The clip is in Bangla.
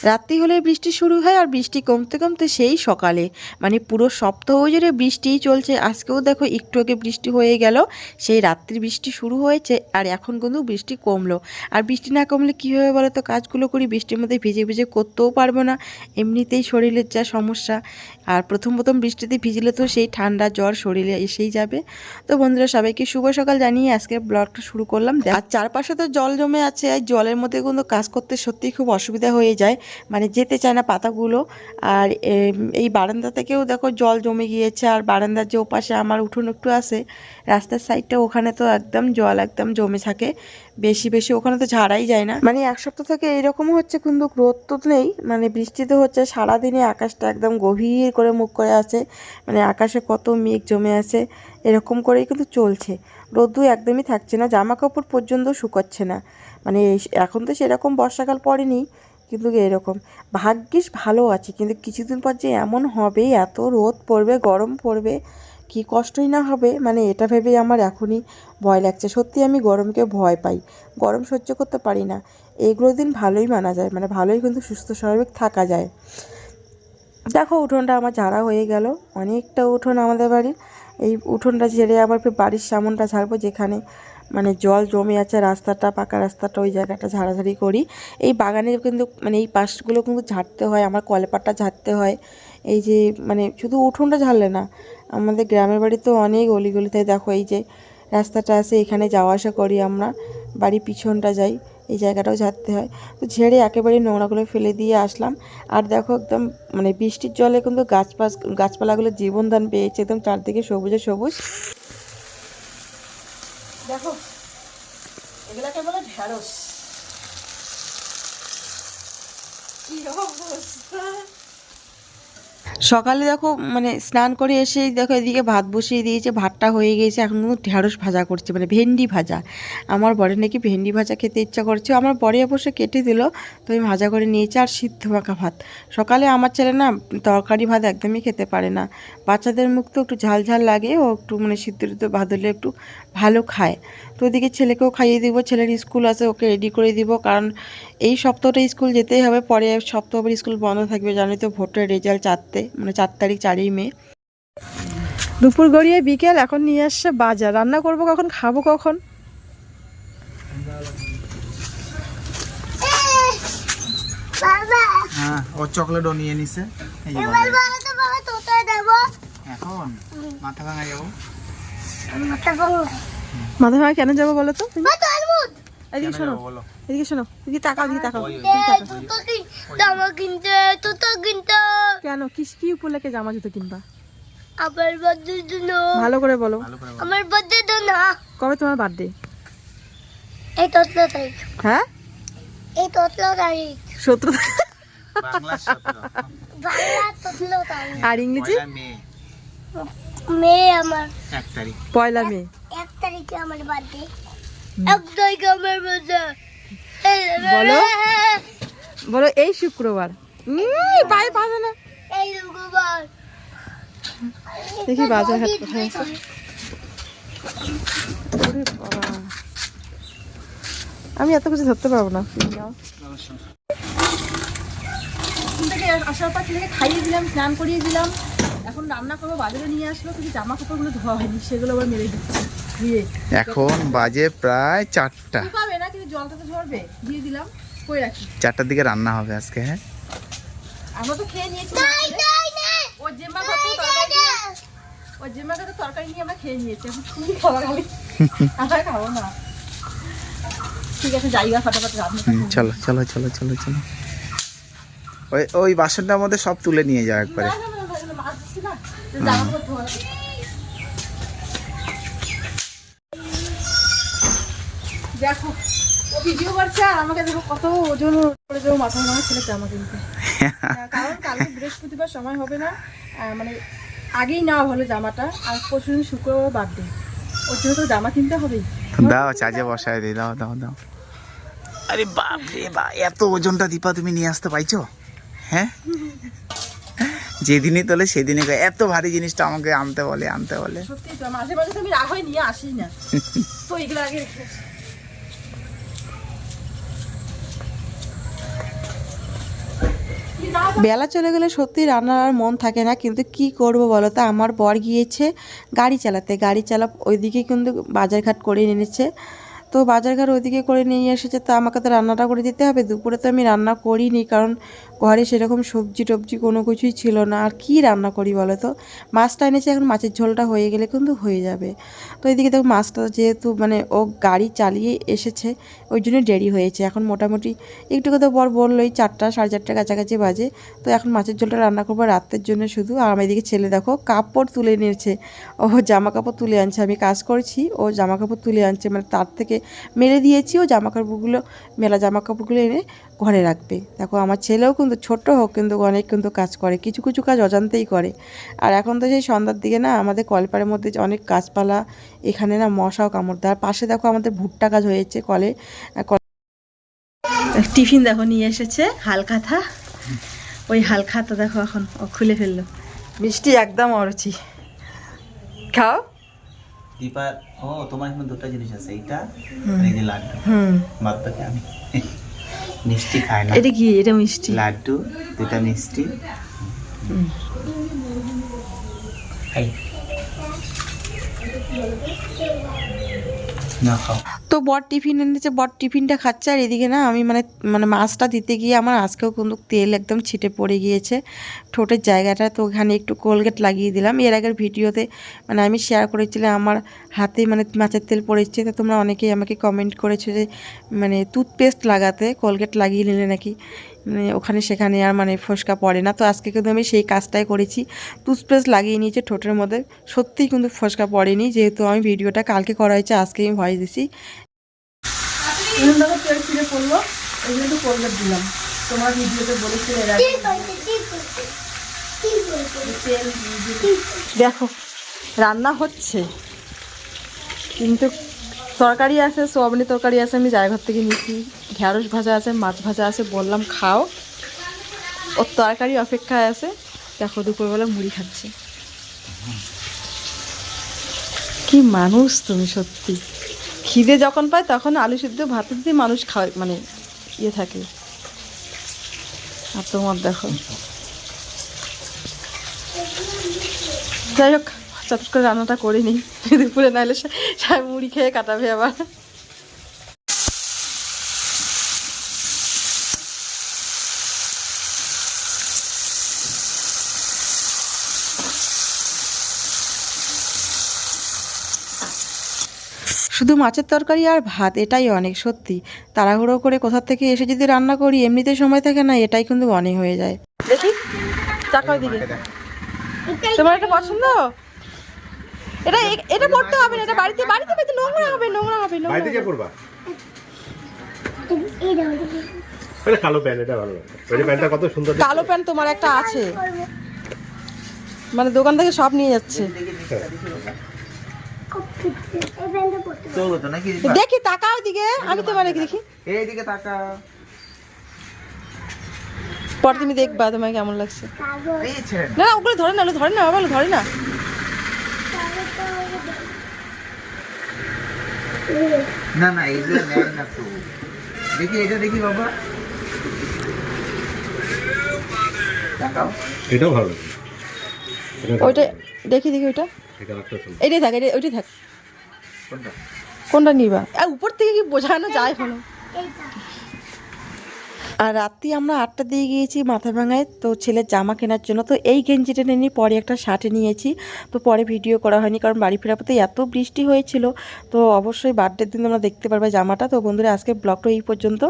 রাত্রি হলে বৃষ্টি শুরু হয় আর বৃষ্টি কমতে কমতে সেই সকালে, মানে পুরো সপ্তাহ জুড়ে বৃষ্টিই চলছে। আজকেও দেখো একটু আগে বৃষ্টি হয়ে গেল, সেই রাত্রি বৃষ্টি শুরু হয়েছে আর এখন কিন্তু বৃষ্টি কমলো। আর বৃষ্টি না কমলে কী হবে বলো তো, কাজগুলো করি বৃষ্টির মধ্যে ভিজে ভিজে করতেও পারবো না, এমনিতেই শরীরের যা সমস্যা। আর প্রথম প্রথম বৃষ্টিতে ভিজলে তো সেই ঠান্ডা জ্বর শরীরে এসেই যাবে। তো বন্ধুরা, সবাইকে শুভ সকাল জানিয়ে আজকের ব্লগটা শুরু করলাম। আর চারপাশে তো জল জমে আছে, আর জলের মধ্যে কিন্তু কাজ করতে সত্যিই খুব অসুবিধা হয়ে যায়, মানে যেতে চায় না পাতাগুলো। আর এই বারান্দা থেকেও দেখো জল জমে গিয়েছে, আর বারান্দার যে ওপাশে আমার উঠোন একটু আছে রাস্তার সাইডটা, ওখানে তো একদম জল একদম জমে থাকে বেশি বেশি, ওখানে তো ঝাড়াই যায় না। মানে এক সপ্তাহ থেকে এরকম হচ্ছে, কিন্তু রোদ তো নেই, মানে বৃষ্টিতে হচ্ছে সারাদিনে আকাশটা একদম গভীর করে মুখ করে আছে, মানে আকাশে কত মেঘ জমে আছে, এরকম করেই কিন্তু চলছে। রোদ্দু একদমই থাকছে না, জামা কাপড় পর্যন্ত শুকাচ্ছে না। মানে এখন তো সেরকম বর্ষাকাল পড়েনি, কিন্তু এরকম ভাগ্যিস ভালো আছে, কিন্তু কিছুদিন পর যে এমন হবে, এত রোদ পড়বে গরম পড়বে, কি কষ্টই না হবে, মানে এটা ভেবেই আমার এখনই ভয় লাগছে। সত্যি আমি গরমকে ভয় পাই, গরম সহ্য করতে পারি না। এইগুলো দিন ভালোই মানা যায়, মানে ভালোই কিন্তু সুস্থ স্বাভাবিক থাকা যায়। দেখো উঠোনটা আমার ঝাড়া হয়ে গেল, অনেকটা উঠোন আমাদের বাড়ির। এই উঠোনটা ঝেড়ে আবার বাড়ির সামনটা ঝাড়বো, যেখানে মানে জল জমে আছে রাস্তাটা, পাকা রাস্তাটা, ওই জায়গাটা ঝাড়াঝাড়ি করি। এই বাগানে কিন্তু মানে এই পাশগুলো কিন্তু ঝাড়তে হয়, আমার কলেপাটটা ঝাড়তে হয়। এই যে মানে শুধু উঠোনটা ঝাড়লে না, আমাদের গ্রামের বাড়ি তো অনেক অলিগলিতে দেখো এই যে রাস্তাটা আছে, এখানে যাওয়া আসা করি আমরা, বাড়ির পিছনটা যাই, এই জায়গাটাও ঝাড়তে হয়। তো ঝেড়ে একেবারে নোংরাগুলো ফেলে দিয়ে আসলাম। আর দেখো একদম মানে বৃষ্টির জলে কিন্তু গাছপালাগুলো জীবনদান পেয়েছে, একদম চারদিকে সবুজে সবুজ। দেখো এগুলাকে বলে ঢেঁড়স। কি অবস্থা! সকালে দেখো মানে স্নান করে এসে দেখো এদিকে ভাত বসিয়ে দিয়েছে, ভাতটা হয়ে গিয়েছে, এখন কিন্তু ঢেঁড়স ভাজা করছে, মানে ভেন্ডি ভাজা। আমার বরে নাকি ভেন্ডি ভাজা খেতে ইচ্ছা করছে, আমার বরে অবশ্য কেটে দিল, তো আমি ভাজা করে নিয়েছি। আর সিদ্ধ মাখা ভাত, সকালে আমার ছেলে না তরকারি ভাত একদমই খেতে পারে না, বাচ্চাদের মুখ তো একটু ঝাল ঝাল লাগে, ও একটু মানে সিদ্ধ ভাত হলে একটু ভালো খায়। তো ওদিকে ছেলেকেও খাইয়ে দিব, ছেলের স্কুল আছে, ওকে রেডি করে দিব, কারণ এই সপ্তাহটা স্কুল যেতেই হবে, পরে সপ্তাহ আবার স্কুল বন্ধ থাকবে, জানোই তো ভোটের রেজাল্ট 4 তারিখ 4ই মে। দুপুর গড়িয়ে বিকেল, এখন নিয়ে আসছে বাজার, রান্না করব কখন, খাবো কখন? হ্যাঁ, ও চকলেটও নিয়ে নিছে। এই যে এখন মাথা ভাঙা যাবো। মাথা ভাঙা কেন যাবো বলো তো? এদিকে শোনো, এদিকে শোনো, এদিকে তাকাও, এদিকে তাকাও। কেন, কি উপলক্ষে জামা জুতো কিনবা? ভালো করে বলো। আমার বার্থডে তো না। কবে তোমার বার্থডে? এই 17 তারিখ। হ্যাঁ, এই 17 তারিখ। 17 বাংলা 17 বাংলা 17 তারিখ। আর ইংরেজি মে আমার 1 তারিখ। পয়লা মে। 1 তারিখে আমার বার্থডে। 1 তারিখে আমার বার্থডে। বলো বলো, এই শুক্রবার। পায়ে পাবে না, এই শুক্রবার। দেখি বাজার হাট কোথায় আছে। ওরে বাবা, আমি এত কিছু ধরতে পারবো না। থেকে আসার পর ছেলেকে খাইয়ে দিলাম, স্নান করিয়ে দিলাম, এখন রান্না করবো। বাজারে নিয়ে আসলো, কিন্তু জামা কাপড়গুলো ধোয়া হয়নি, সেগুলো আবার মেরে দিচ্ছি ধুয়ে। এখন বাজে প্রায় 4টা। শুকাবে না, কিন্তু জলটা তো ঝরবে, দিয়ে দিলাম, কই রাখি। 4টার দিকে রান্না হবে আজকে। হ্যাঁ, আমরা তো খেয়ে নিয়েছি, ওর জেম্মা তো তরকারি নিয়ে আমরা খেয়ে নিয়েছি, এখন তুমি খাবার খাবি, আমরা খাবো না। ঠিক আছে, জায়গা ফটাফট রান্না। চলো চলো চলো চলো চলো। ওই বাসনটার মধ্যে সব তুলে নিয়ে যাও একবারে। দেখো ও ভিডিও করছে, আর আমাকে দেখো কত ওজন করে দেবো, মাথা ভাঙা ছেলে জামা কিনতে। কারণ কালকে বৃহস্পতিবার সময় হবে না, মানে আগেই নেওয়া হলো জামাটা, আর পরশুদিন শুক্রবার বার্থডে, ওর জন্য তো জামা কিনতে হবেই। দাও চার্জে বসায় দিই, দাও দাও দাও। আরে বাপ রে বাপ, এত ওজনটা দীপা তুমি নিয়ে আসতে পাইছো? হ্যাঁ, যেদিনই তোলে সেদিনই এত ভারী জিনিসটা আমাকে আনতে বলে। সত্যি তো, মাঝে মাঝে তো আমি রাগ হয়ে নিয়ে আসি না, তো এগুলো আগে রেখে আসি। বেলা চলে গেলে সত্যি রান্নার আর মন থাকে না, কিন্তু কি করব বলো তো, আমার বর গিয়েছে গাড়ি চালাতে, গাড়ি ওইদিকে কিন্তু বাজারঘাট করে এনেছে। তো বাজারঘাট ওইদিকে করে নিয়ে এসেছে, তো আমাকে তো রান্নাটা করে দিতে হবে। দুপুরে তো আমি রান্না করিনি, কারণ ঘরে সেরকম সবজি টবজি কোনো কিছুই ছিল না। আর কি রান্না করি বলো তো, মাছটা এনেছে, এখন মাছের ঝোলটা হয়ে গেলে কিন্তু হয়ে যাবে। তো এইদিকে দেখো মাছটা যেহেতু মানে ও গাড়ি চালিয়ে এসেছে, ওই জন্য দেরি হয়েছে। এখন মোটামুটি একটু কথা বর বললোই 4টা 4:30 কাছাকাছি বাজে। তো এখন মাছের ঝোলটা রান্না করবো রাতের জন্য শুধু। আর আমার এদিকে ছেলে দেখো কাপড় তুলে নিয়েছে, ও জামা কাপড় তুলে আনছে। আমি কাজ করছি, ও জামা কাপড় তুলে আনছে, মানে তার থেকে মেলে দিয়েছি, ও জামা কাপড়গুলো মেলা জামা কাপড়গুলো এনে ঘরে রাখবে। দেখো আমার ছেলেও কিন্তু ছোট হোক কিন্তু অনেক কিন্তু কাজ করে, কিছু কিছু কাজ অজান্তেই করে। আর এখন তো সেই সন্ধ্যার দিকে না আমাদের কলপাড়ের মধ্যে অনেক গাছপালা, এখানে না মশাও কামড় দেয়। আর পাশে দেখো আমাদের ভুট্টা গাছ হয়েছে কলে। টিফিন দেখো নিয়ে এসেছে হালখাতা, ওই হালখাতা দেখো এখন ও খুলে ফেললো। মিষ্টি একদম অরুচি, খাও। দীপার ও তোমার এখানে দুটো জিনিস আছে, এইটা আর এই যে লাড্ডু। বাদ বাকি আমি মিষ্টি খাই না। এটা কি? এটা মিষ্টি লাড্ডু, দুটা মিষ্টি খাই না, খাও। তো বর টিফিন এনেছে, বর টিফিনটা খাচ্ছে। আর এদিকে না আমি মানে মানে মাছটা দিতে গিয়ে আমার আজকেও কিন্তু তেল একদম ছিটে পড়ে গিয়েছে ঠোঁটের জায়গাটা। তো ওখানে একটু কোলগেট লাগিয়ে দিলাম। এর আগের ভিডিওতে মানে আমি শেয়ার করেছিলাম আমার হাতে মানে মাছের তেল পড়েছে। তো তোমরা অনেকেই আমাকে কমেন্ট করেছো যে মানে টুথপেস্ট লাগাতে, কোলগেট লাগিয়ে নিলে নাকি মানে ওখানে সেখানে আর মানে ফোসকা পড়ে না। তো আজকে কিন্তু আমি সেই কাজটাই করেছি, টুথপেস্ট লাগিয়ে নিয়েছি ঠোঁটের মধ্যে। সত্যিই কিন্তু ফোসকা পড়েনি, যেহেতু আমি ভিডিওটা কালকে করা হয়েছে, আজকে আমি ভয়েস দিছি। তেল ছিঁড়ে পড়লো, ওই জন্য কোলগেট দিলাম। তোমার ভিডিওতে বলেছিলে দেখো রান্না হচ্ছে, কিন্তু তরকারি আছে, সোয়াবিনের তরকারি আছে, আমি জায়গার থেকে নিয়েছি। ঢ্যাঁড়স ভাজা আছে, মাছ ভাজা আছে, বললাম খাও, ওর তরকারি অপেক্ষায় আছে। দেখো দুপুরবেলা মুড়ি খাচ্ছে। কি মানুষ তুমি সত্যি, খিদে যখন পায় তখন আলু সিদ্ধ ভাত দিয়ে মানুষ খায়, মানে ইয়ে থাকে। আর তোমার দেখো, যাই হোক চট করে রান্নাটা করে নিই, দুপুরে নাহলে মুড়ি খেয়ে কাটাবে আবার। শুধু মাছের তরকারি আর ভাত, এটাই অনেক সত্যি। তাড়াহুড়ো করে কোথা থেকে এসে যদি রান্না করি, এমনিতে সময় থাকে না, এটাই কিন্তু অনেক হয়ে যায়। দেখি চাকা দিকে, তোমার এটা পছন্দ? এটা এটা পড়তে হবে না, এটা বাড়িতে বাড়িতে পেতে নোংরা হবে, নোংরা হবে, বাড়িতে কে পড়বা? এটা কালো প্যান্ট, এটা ভালো লাগে। ওই যে প্যান্টটা কত সুন্দর। কালো প্যান্ট তোমার একটা আছে, মানে দোকান থেকে সব নিয়ে যাচ্ছে। দেখি তাকাও দিকে, আমি তোমার দেখি, এইদিকে তাকা। পর তুমি দেখবা তোমার কেমন লাগছে। এই ছেড়ে না ওগুলো ধরে না, ধরে না বাবা, ধরে না। না না, এইগুলো নেয় না তো। দেখি এটা দেখি বাবা, তাকাও। এটাও ভালো লাগে। ওইটা দেখি দেখি, ওইটা এটা একটা সুন্দর। এইটাই থাক, ওইটাই থাক। কোনটা? কোনটা নিবা? আর উপর থেকে কি বোঝানো যায় হলো। আর রাত্রি আমরা 8টা দিয়ে গিয়েছি মাথা ভাঙায়, তো ছেলের জামা কেনার জন্য। তো এই গেঞ্জিটা নিয়ে পরে একটা শার্টে নিয়েছি, তো পরে ভিডিও করা হয়নি, কারণ বাড়ি ফেরার পথে এত বৃষ্টি হয়েছিল। তো অবশ্যই বার্থডের দিন তোমরা দেখতে পারবে জামাটা। তো বন্ধুরা আজকে ব্লগটা এই পর্যন্ত।